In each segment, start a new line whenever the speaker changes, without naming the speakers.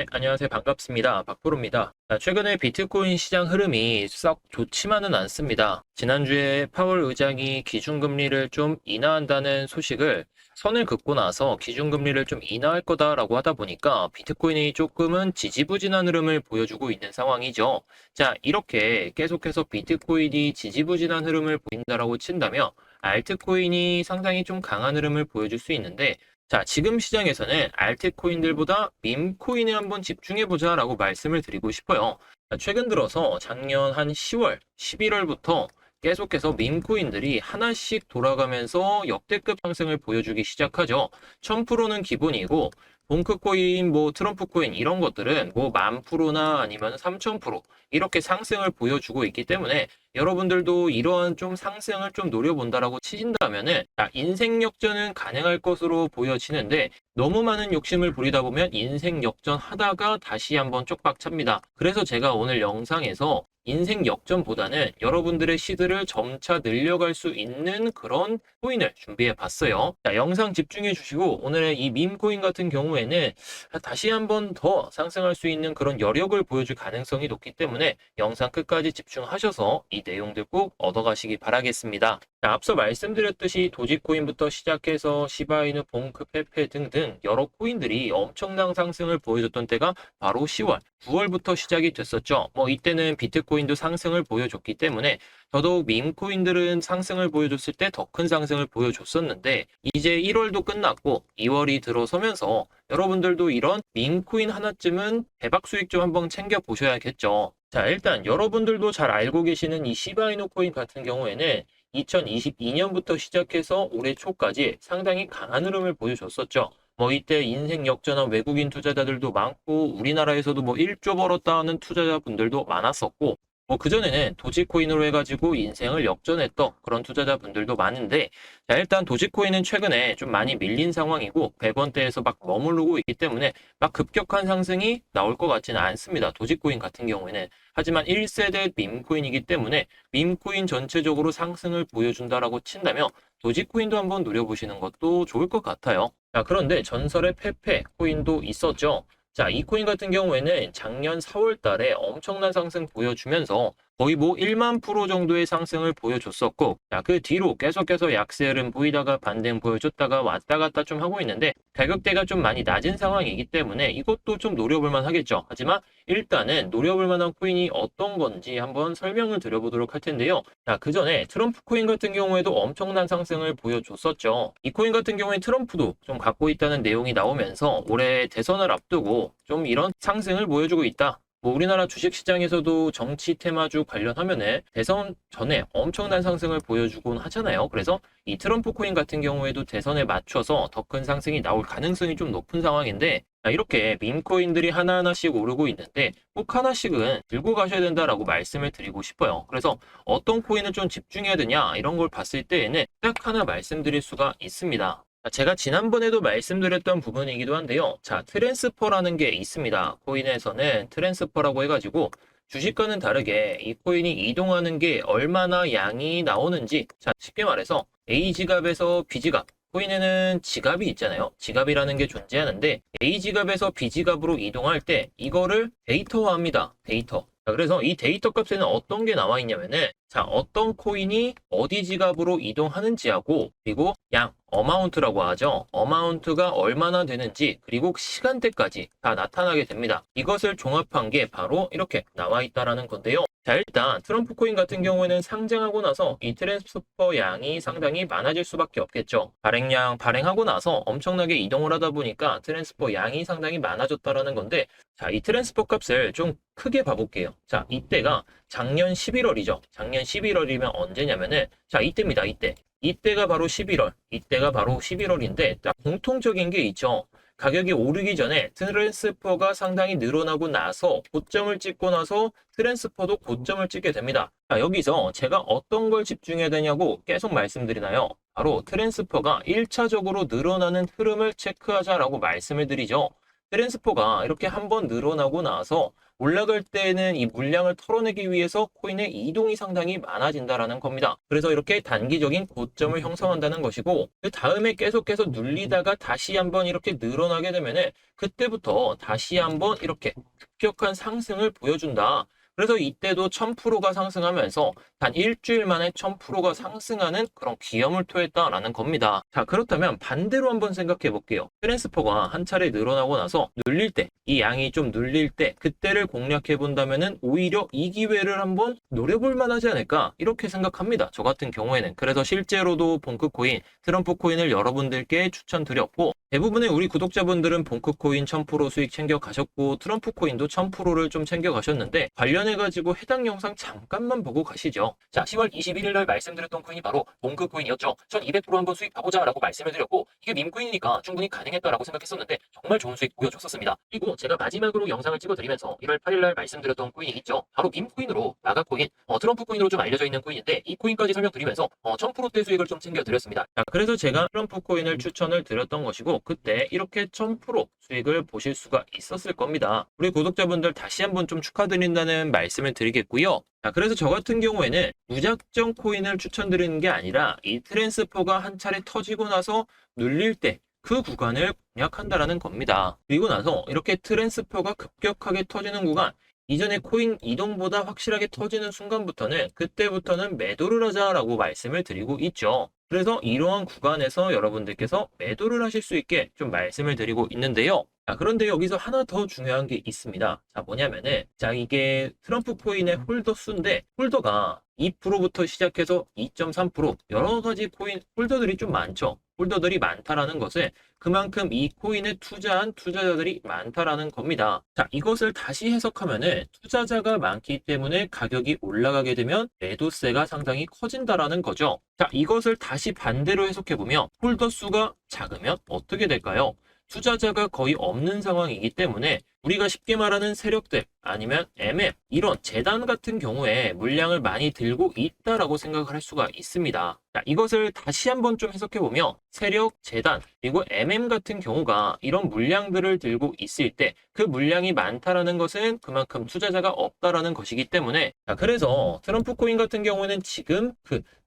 네, 안녕하세요. 반갑습니다. 박프로입니다. 최근에 비트코인 시장 흐름이 썩 좋지만은 않습니다. 지난주에 파월 의장이 기준금리를 좀 인하한다는 소식을 선을 긋고 나서 기준금리를 좀 인하할 거다라고 하다 보니까 비트코인이 조금은 지지부진한 흐름을 보여주고 있는 상황이죠. 자, 이렇게 계속해서 비트코인이 지지부진한 흐름을 보인다라고 친다면 알트코인이 상당히 좀 강한 흐름을 보여줄 수 있는데 자, 지금 시장에서는 알트코인들보다 밈코인에 한번 집중해보자 라고 말씀을 드리고 싶어요. 자, 최근 들어서 작년 한 10월, 11월부터 계속해서 밈코인들이 하나씩 돌아가면서 역대급 상승을 보여주기 시작하죠. 1000%는 기본이고, 봉크코인, 트럼프코인 이런 것들은 10,000%나 아니면 3000% 이렇게 상승을 보여주고 있기 때문에 여러분들도 이러한 좀 상승을 좀 노려본다라고 치신다면은 인생 역전은 가능할 것으로 보여지는데 너무 많은 욕심을 부리다 보면 인생 역전 하다가 다시 한번 쪽박 찹니다. 그래서 제가 오늘 영상에서 인생 역전보다는 여러분들의 시드를 점차 늘려갈 수 있는 그런 코인을 준비해 봤어요. 자, 영상 집중해 주시고 오늘의 이 밈코인 같은 경우에는 다시 한번 더 상승할 수 있는 그런 여력을 보여줄 가능성이 높기 때문에 영상 끝까지 집중하셔서 이 내용들 꼭 얻어가시기 바라겠습니다. 자, 앞서 말씀드렸듯이 도지코인부터 시작해서 시바이누, 봉크, 페페 등등 여러 코인들이 엄청난 상승을 보여줬던 때가 바로 10월, 9월부터 시작이 됐었죠. 이때는 비트코인도 상승을 보여줬기 때문에 더더욱 밈코인들은 상승을 보여줬을 때 더 큰 상승을 보여줬었는데 이제 1월도 끝났고 2월이 들어서면서 여러분들도 이런 밈코인 하나쯤은 대박 수익 좀 한번 챙겨 보셔야겠죠. 자, 일단 여러분들도 잘 알고 계시는 이 시바이누 코인 같은 경우에는 2022년부터 시작해서 올해 초까지 상당히 강한 흐름을 보여줬었죠. 이때 인생 역전한 외국인 투자자들도 많고 우리나라에서도 1조 벌었다 하는 투자자분들도 많았었고 그전에는 도지코인으로 해가지고 인생을 역전했던 그런 투자자분들도 많은데 자, 일단 도지코인은 최근에 좀 많이 밀린 상황이고 100원대에서 막 머무르고 있기 때문에 막 급격한 상승이 나올 것 같지는 않습니다. 도지코인 같은 경우에는. 하지만 1세대 밈코인이기 때문에 밈코인 전체적으로 상승을 보여준다라고 친다면 도지코인도 한번 노려보시는 것도 좋을 것 같아요. 자, 그런데 전설의 페페 코인도 있었죠. 자, 이 코인 같은 경우에는 작년 4월 달에 엄청난 상승 보여주면서 거의 1만 프로 정도의 상승을 보여줬었고, 자, 그 뒤로 계속해서 약세 흐름 보이다가 반등 보여줬다가 왔다 갔다 좀 하고 있는데, 가격대가 좀 많이 낮은 상황이기 때문에 이것도 좀 노려볼 만 하겠죠. 하지만 일단은 노려볼 만한 코인이 어떤 건지 한번 설명을 드려보도록 할 텐데요. 자, 그 전에 트럼프 코인 같은 경우에도 엄청난 상승을 보여줬었죠. 이 코인 같은 경우에 트럼프도 좀 갖고 있다는 내용이 나오면서 올해 대선을 앞두고 좀 이런 상승을 보여주고 있다. 우리나라 주식시장에서도 정치 테마주 관련하면은 대선 전에 엄청난 상승을 보여주곤 하잖아요. 그래서 이 트럼프 코인 같은 경우에도 대선에 맞춰서 더 큰 상승이 나올 가능성이 좀 높은 상황인데 이렇게 밈코인들이 하나하나씩 오르고 있는데 꼭 하나씩은 들고 가셔야 된다라고 말씀을 드리고 싶어요. 그래서 어떤 코인을 좀 집중해야 되냐 이런 걸 봤을 때에는 딱 하나 말씀드릴 수가 있습니다. 제가 지난번에도 말씀드렸던 부분이기도 한데요. 자, 트랜스퍼라는 게 있습니다. 코인에서는 트랜스퍼라고 해가지고 주식과는 다르게 이 코인이 이동하는 게 얼마나 양이 나오는지, 자, 쉽게 말해서 A 지갑에서 B 지갑, 코인에는 지갑이 있잖아요. 지갑이라는 게 존재하는데 A 지갑에서 B 지갑으로 이동할 때 이거를 데이터화합니다. 데이터. 자, 그래서 이 데이터 값에는 어떤 게 나와 있냐면은 자, 어떤 코인이 어디 지갑으로 이동하는지하고 그리고 양, 어마운트라고 하죠. 어마운트가 얼마나 되는지 그리고 시간대까지 다 나타나게 됩니다. 이것을 종합한 게 바로 이렇게 나와 있다라는 건데요. 자, 일단 트럼프 코인 같은 경우에는 상장하고 나서 이 트랜스퍼 양이 상당히 많아질 수밖에 없겠죠. 발행하고 나서 엄청나게 이동을 하다 보니까 트랜스퍼 양이 상당히 많아졌다라는 건데 자, 이 트랜스퍼 값을 좀 크게 봐볼게요. 자, 이때가 작년 11월이죠. 작년 11월이면 언제냐면은 자, 이때입니다. 이때가 바로 11월. 이때가 바로 11월인데 공통적인 게 있죠. 가격이 오르기 전에 트랜스퍼가 상당히 늘어나고 나서 고점을 찍고 나서 트랜스퍼도 고점을 찍게 됩니다. 자, 여기서 제가 어떤 걸 집중해야 되냐고 계속 말씀드리나요? 바로 트랜스퍼가 1차적으로 늘어나는 흐름을 체크하자라고 말씀을 드리죠. 트랜스퍼가 이렇게 한번 늘어나고 나서 올라갈 때는 이 물량을 털어내기 위해서 코인의 이동이 상당히 많아진다라는 겁니다. 그래서 이렇게 단기적인 고점을 형성한다는 것이고, 그 다음에 계속해서 눌리다가 다시 한번 이렇게 늘어나게 되면은 그때부터 다시 한번 이렇게 급격한 상승을 보여준다. 그래서 이때도 1000%가 상승하면서 단 일주일 만에 1000%가 상승하는 그런 기염을 토했다라는 겁니다. 자, 그렇다면 반대로 한번 생각해 볼게요. 트랜스퍼가 한 차례 늘어나고 나서 눌릴 때, 이 양이 좀 눌릴 때, 그때를 공략해 본다면은 오히려 이 기회를 한번 노려볼 만하지 않을까? 이렇게 생각합니다. 저 같은 경우에는. 그래서 실제로도 봉크코인, 트럼프 코인을 여러분들께 추천드렸고, 대부분의 우리 구독자분들은 봉크코인 1000% 수익 챙겨 가셨고, 트럼프 코인도 1000%를 좀 챙겨 가셨는데, 관련해가지고 해당 영상 잠깐만 보고 가시죠. 자, 10월 21일 날 말씀드렸던 코인이 바로 봉크코인이었죠. 1200% 한번 수익 봐보자 라고 말씀을 드렸고, 이게 밈코인이니까 충분히 가능했다라고 생각했었는데 정말 좋은 수익 보여줬었습니다. 그리고 제가 마지막으로 영상을 찍어드리면서 1월 8일 날 말씀드렸던 코인이 있죠. 바로 밈코인으로 마가코인, 트럼프 코인으로 좀 알려져 있는 코인인데, 이 코인까지 설명드리면서 1000%대 수익을 좀 챙겨드렸습니다. 자, 그래서 제가 트럼프 코인을 추천을 드렸던 것이고, 그때 이렇게 1000% 수익을 보실 수가 있었을 겁니다. 우리 구독자분들 다시 한번 좀 축하드린다는 말씀을 드리겠고요. 자, 그래서 저 같은 경우에는 무작정 코인을 추천드리는 게 아니라 이 트랜스퍼가 한 차례 터지고 나서 눌릴 때 그 구간을 공략한다라는 겁니다. 그리고 나서 이렇게 트랜스퍼가 급격하게 터지는 구간, 이전에 코인 이동보다 확실하게 터지는 순간부터는 그때부터는 매도를 하자라고 말씀을 드리고 있죠. 그래서 이러한 구간에서 여러분들께서 매도를 하실 수 있게 좀 말씀을 드리고 있는데요. 자, 그런데 여기서 하나 더 중요한 게 있습니다. 자, 뭐냐면은, 자, 이게 트럼프 코인의 홀더 수인데, 홀더가 2%부터 시작해서 2.3% 여러 가지 코인 홀더들이 좀 많죠. 홀더들이 많다라는 것은 그만큼 이 코인에 투자한 투자자들이 많다라는 겁니다. 자, 이것을 다시 해석하면은 투자자가 많기 때문에 가격이 올라가게 되면 매도세가 상당히 커진다라는 거죠. 자, 이것을 다시 반대로 해석해보면 홀더 수가 작으면 어떻게 될까요? 투자자가 거의 없는 상황이기 때문에 우리가 쉽게 말하는 세력들 아니면 MF 이런 재단 같은 경우에 물량을 많이 들고 있다라고 생각을 할 수가 있습니다. 자, 이것을 다시 한번 좀 해석해보면 세력, 재단 그리고 MM 같은 경우가 이런 물량들을 들고 있을 때 그 물량이 많다라는 것은 그만큼 투자자가 없다라는 것이기 때문에, 자, 그래서 트럼프 코인 같은 경우에는 지금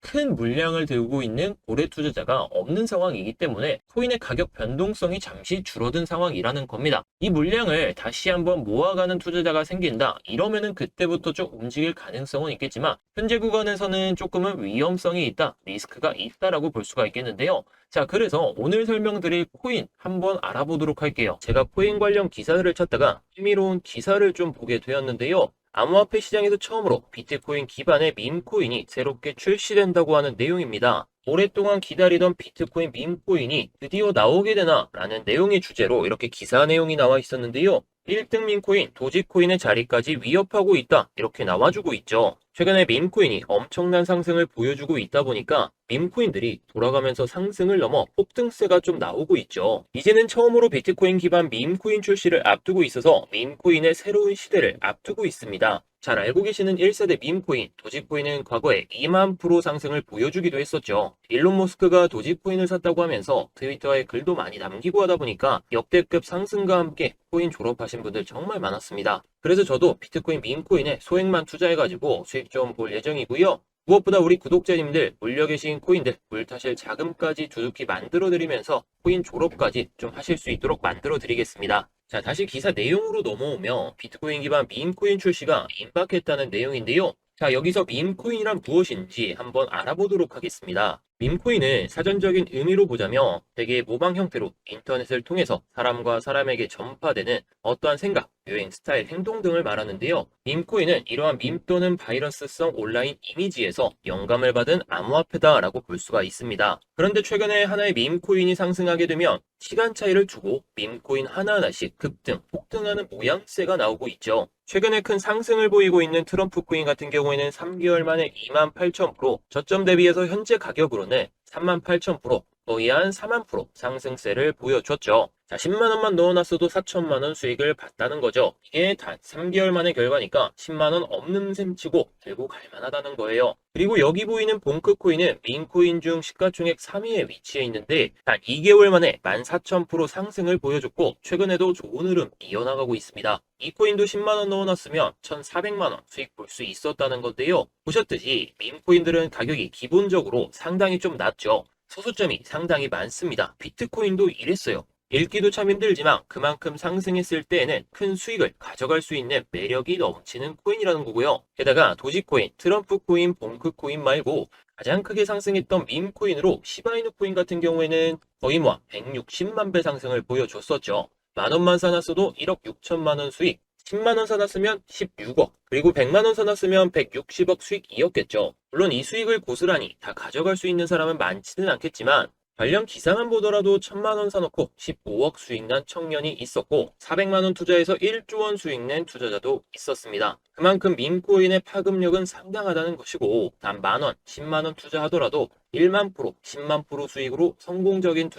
큰 물량을 들고 있는 고래 투자자가 없는 상황이기 때문에 코인의 가격 변동성이 잠시 줄어든 상황이라는 겁니다. 이 물량을 다시 한번 모아가는 투자자가 생긴다. 이러면은 그때부터 좀 움직일 가능성은 있겠지만 현재 구간에서는 조금은 위험성이 있다. 리스크가 있다라고 볼 수가 있겠는데요. 자, 그래서 오늘 설명드릴 코인 한번 알아보도록 할게요. 제가 코인 관련 기사들을 찾다가 흥미로운 기사를 좀 보게 되었는데요. 암호화폐 시장에서 처음으로 비트코인 기반의 밈코인이 새롭게 출시된다고 하는 내용입니다. 오랫동안 기다리던 비트코인 밈코인이 드디어 나오게 되나 라는 내용의 주제로 이렇게 기사 내용이 나와 있었는데요. 1등 밈코인 도지코인의 자리까지 위협하고 있다 이렇게 나와주고 있죠. 최근에 밈코인이 엄청난 상승을 보여주고 있다 보니까 밈코인들이 돌아가면서 상승을 넘어 폭등세가 좀 나오고 있죠. 이제는 처음으로 비트코인 기반 밈코인 출시를 앞두고 있어서 밈코인의 새로운 시대를 앞두고 있습니다. 잘 알고 계시는 1세대 밈코인, 도지코인은 과거에 2만% 상승을 보여주기도 했었죠. 일론 머스크가 도지코인을 샀다고 하면서 트위터에 글도 많이 남기고 하다 보니까 역대급 상승과 함께 코인 졸업하신 분들 정말 많았습니다. 그래서 저도 비트코인 밈코인에 소액만 투자해가지고 수익 좀 볼 예정이고요. 무엇보다 우리 구독자님들 물려 계신 코인들 물타실 자금까지 두둑히 만들어드리면서 코인 졸업까지 좀 하실 수 있도록 만들어드리겠습니다. 자, 다시 기사 내용으로 넘어오면 비트코인 기반 밈코인 출시가 임박했다는 내용인데요. 자, 여기서 밈코인이란 무엇인지 한번 알아보도록 하겠습니다. 밈코인은 사전적인 의미로 보자면 되게 모방 형태로 인터넷을 통해서 사람과 사람에게 전파되는 어떠한 생각, 유행, 스타일, 행동 등을 말하는데요. 밈코인은 이러한 밈 또는 바이러스성 온라인 이미지에서 영감을 받은 암호화폐다라고 볼 수가 있습니다. 그런데 최근에 하나의 밈코인이 상승하게 되면 시간 차이를 두고 밈코인 하나하나씩 급등, 폭등하는 모양새가 나오고 있죠. 최근에 큰 상승을 보이고 있는 트럼프 코인 같은 경우에는 3개월 만에 28,000%, 저점 대비해서 현재 가격으로는 38,000%, 거의 한 4만 프로 상승세를 보여줬죠. 자, 10만 원만 넣어놨어도 4천만 원 수익을 봤다는 거죠. 이게 단 3개월 만의 결과니까 10만 원 없는 셈 치고 들고 갈 만하다는 거예요. 그리고 여기 보이는 봉크코인은 민코인 중 시가총액 3위에 위치해 있는데 단 2개월 만에 14,000% 상승을 보여줬고 최근에도 좋은 흐름 이어나가고 있습니다. 이 코인도 10만 원 넣어놨으면 1,400만 원 수익 볼 수 있었다는 건데요. 보셨듯이 밈코인들은 가격이 기본적으로 상당히 좀 낮죠. 소수점이 상당히 많습니다. 비트코인도 이랬어요. 읽기도 참 힘들지만 그만큼 상승했을 때에는 큰 수익을 가져갈 수 있는 매력이 넘치는 코인이라는 거고요. 게다가 도지코인, 트럼프 코인, 봉크 코인 말고 가장 크게 상승했던 밈 코인으로 시바이누 코인 같은 경우에는 거의 160만 배 상승을 보여줬었죠. 만 원만 사놨어도 1억 6천만 원 수익, 10만 원 사놨으면 16억, 그리고 100만 원 사놨으면 160억 수익이었겠죠. 물론 이 수익을 고스란히 다 가져갈 수 있는 사람은 많지는 않겠지만 관련 기사만 보더라도 1,000만 원 사놓고 15억 수익 난 청년이 있었고 400만 원 투자해서 1조 원 수익 낸 투자자도 있었습니다. 그만큼 밈코인의 파급력은 상당하다는 것이고 단 만 원, 10만 원 투자하더라도 1만 프로, 10만 프로 수익으로 성공적인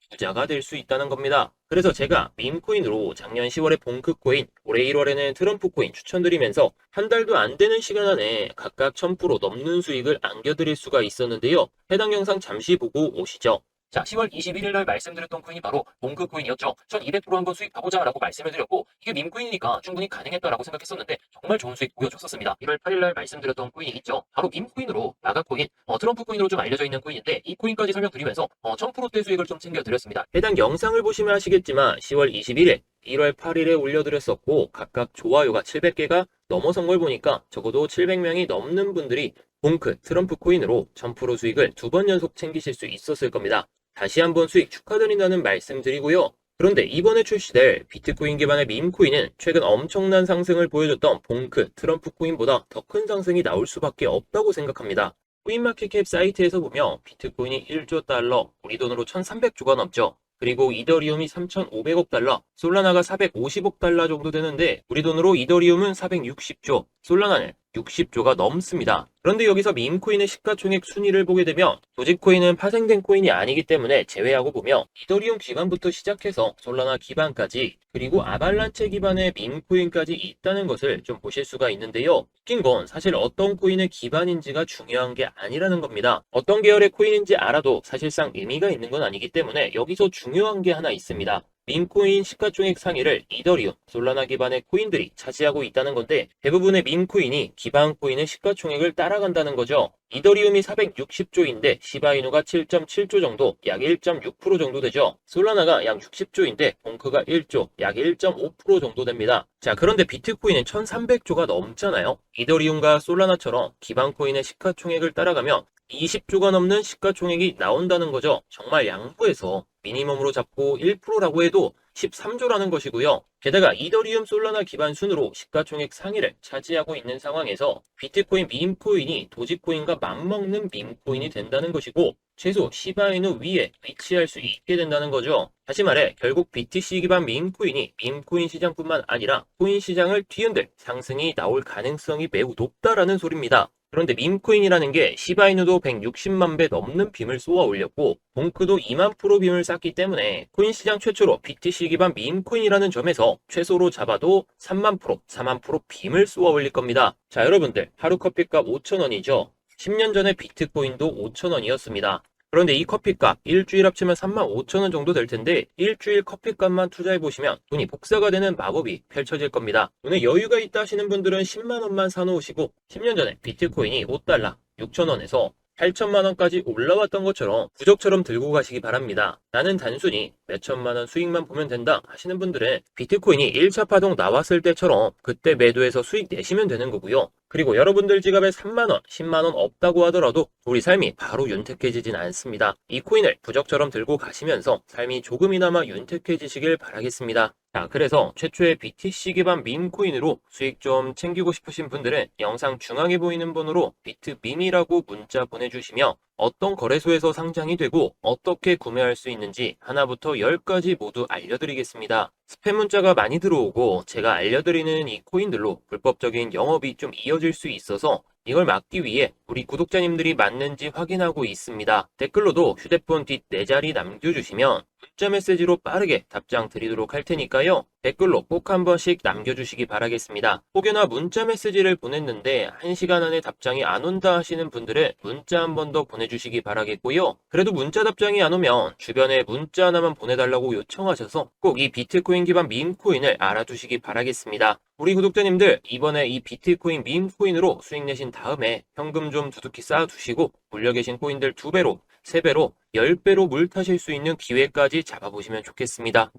부자가 될 수 있다는 겁니다. 그래서 제가 밈코인으로 작년 10월에 봉크코인, 올해 1월에는 트럼프코인 추천드리면서 한 달도 안 되는 시간 안에 각각 1000% 넘는 수익을 안겨드릴 수가 있었는데요. 해당 영상 잠시 보고 오시죠. 자, 10월 21일 날 말씀드렸던 코인이 바로 봉크코인이었죠. 1200% 한번 수익 봐보자 라고 말씀을 드렸고 이게 밈코인이니까 충분히 가능했다라고 생각했었는데 정말 좋은 수익 보여줬었습니다. 1월 8일 날 말씀드렸던 코인이 있죠. 바로 밈코인으로 마가코인, 트럼프 코인으로 좀 알려져 있는 코인인데 이 코인까지 설명드리면서 1000%대 수익을 좀 챙겨드렸습니다. 해당 영상을 보시면 아시겠지만 10월 21일, 1월 8일에 올려드렸었고 각각 좋아요가 700개가 넘어선 걸 보니까 적어도 700명이 넘는 분들이 봉크, 트럼프 코인으로 1000% 수익을 2번 연속 챙기실 수 있었을 겁니다. 다시 한번 수익 축하드린다는 말씀 드리고요. 그런데 이번에 출시될 비트코인 기반의 밈코인은 최근 엄청난 상승을 보여줬던 봉크, 트럼프 코인보다 더 큰 상승이 나올 수밖에 없다고 생각합니다. 코인마켓캡 사이트에서 보면 비트코인이 1조 달러, 우리 돈으로 1300조가 넘죠. 그리고 이더리움이 3,500억 달러, 솔라나가 450억 달러 정도 되는데 우리 돈으로 이더리움은 460조, 솔라나는 60조가 넘습니다. 그런데 여기서 밈코인의 시가총액 순위를 보게 되면 도지코인은 파생된 코인이 아니기 때문에 제외하고 보면 이더리움 기반부터 시작해서 솔라나 기반까지 그리고 아발란체 기반의 밈코인까지 있다는 것을 좀 보실 수가 있는데요. 웃긴 건 사실 어떤 코인의 기반인지가 중요한 게 아니라는 겁니다. 어떤 계열의 코인인지 알아도 사실상 의미가 있는 건 아니기 때문에 여기서 중요한 게 하나 있습니다. 밈코인 시가총액 상위를 이더리움, 솔라나 기반의 코인들이 차지하고 있다는 건데 대부분의 밈코인이 기반 코인의 시가총액을 따라간다는 거죠. 이더리움이 460조인데 시바이누가 7.7조 정도, 약 1.6% 정도 되죠. 솔라나가 약 60조인데 봉크가 1조, 약 1.5% 정도 됩니다. 자, 그런데 비트코인은 1300조가 넘잖아요. 이더리움과 솔라나처럼 기반 코인의 시가총액을 따라가면 20조가 넘는 시가총액이 나온다는 거죠. 정말 양보해서 미니멈으로 잡고 1%라고 해도 13조라는 것이고요. 게다가 이더리움 솔라나 기반 순으로 시가총액 상위를 차지하고 있는 상황에서 비트코인 밈코인이 도지코인과 맞먹는 밈코인이 된다는 것이고 최소 시바이누 위에 위치할 수 있게 된다는 거죠. 다시 말해 결국 BTC 기반 밈코인이 밈코인 시장뿐만 아니라 코인 시장을 뒤흔들 상승이 나올 가능성이 매우 높다라는 소리입니다. 그런데 밈코인이라는 게 시바이누도 160만 배 넘는 빔을 쏘아 올렸고 봉크도 2만 프로 빔을 쌌기 때문에 코인 시장 최초로 BTC 기반 밈코인이라는 점에서 최소로 잡아도 3만 프로, 4만 프로 빔을 쏘아 올릴 겁니다. 자, 여러분들 하루 커피값 5,000원이죠. 10년 전에 비트코인도 5,000원이었습니다. 그런데 이 커피값 일주일 합치면 35,000원 정도 될 텐데 일주일 커피값만 투자해보시면 돈이 복사가 되는 마법이 펼쳐질 겁니다. 돈에 여유가 있다 하시는 분들은 10만 원만 사놓으시고 10년 전에 비트코인이 5달러, 6,000원에서 8천만 원까지 올라왔던 것처럼 부적처럼 들고 가시기 바랍니다. 나는 단순히 몇천만 원 수익만 보면 된다 하시는 분들은 비트코인이 1차 파동 나왔을 때처럼 그때 매도해서 수익 내시면 되는 거고요. 그리고 여러분들 지갑에 3만 원, 10만 원 없다고 하더라도 우리 삶이 바로 윤택해지진 않습니다. 이 코인을 부적처럼 들고 가시면서 삶이 조금이나마 윤택해지시길 바라겠습니다. 자, 그래서 최초의 BTC 기반 밈코인으로 수익 좀 챙기고 싶으신 분들은 영상 중앙에 보이는 번호로 비트밈이라고 문자 보내주시며 어떤 거래소에서 상장이 되고 어떻게 구매할 수 있는지 하나부터 10까지 모두 알려드리겠습니다. 스팸 문자가 많이 들어오고 제가 알려드리는 이 코인들로 불법적인 영업이 좀 이어질 수 있어서 이걸 막기 위해 우리 구독자님들이 맞는지 확인하고 있습니다. 댓글로도 휴대폰 뒷 4자리 남겨주시면 문자 메시지로 빠르게 답장 드리도록 할 테니까요. 댓글로 꼭 한 번씩 남겨주시기 바라겠습니다. 혹여나 문자 메시지를 보냈는데 1시간 안에 답장이 안 온다 하시는 분들은 문자 한 번 더 보내주시기 바라겠고요. 그래도 문자 답장이 안 오면 주변에 문자 하나만 보내달라고 요청하셔서 꼭 이 비트코인 기반 밈코인을 알아두시기 바라겠습니다. 우리 구독자님들, 이번에 이 비트코인 밈코인으로 수익 내신 다음에 현금 좀 두둑히 쌓아두시고 물려 계신 코인들 2배로, 3배로, 10배로 물 타실 수 있는 기회까지 잡아보시면 좋겠습니다.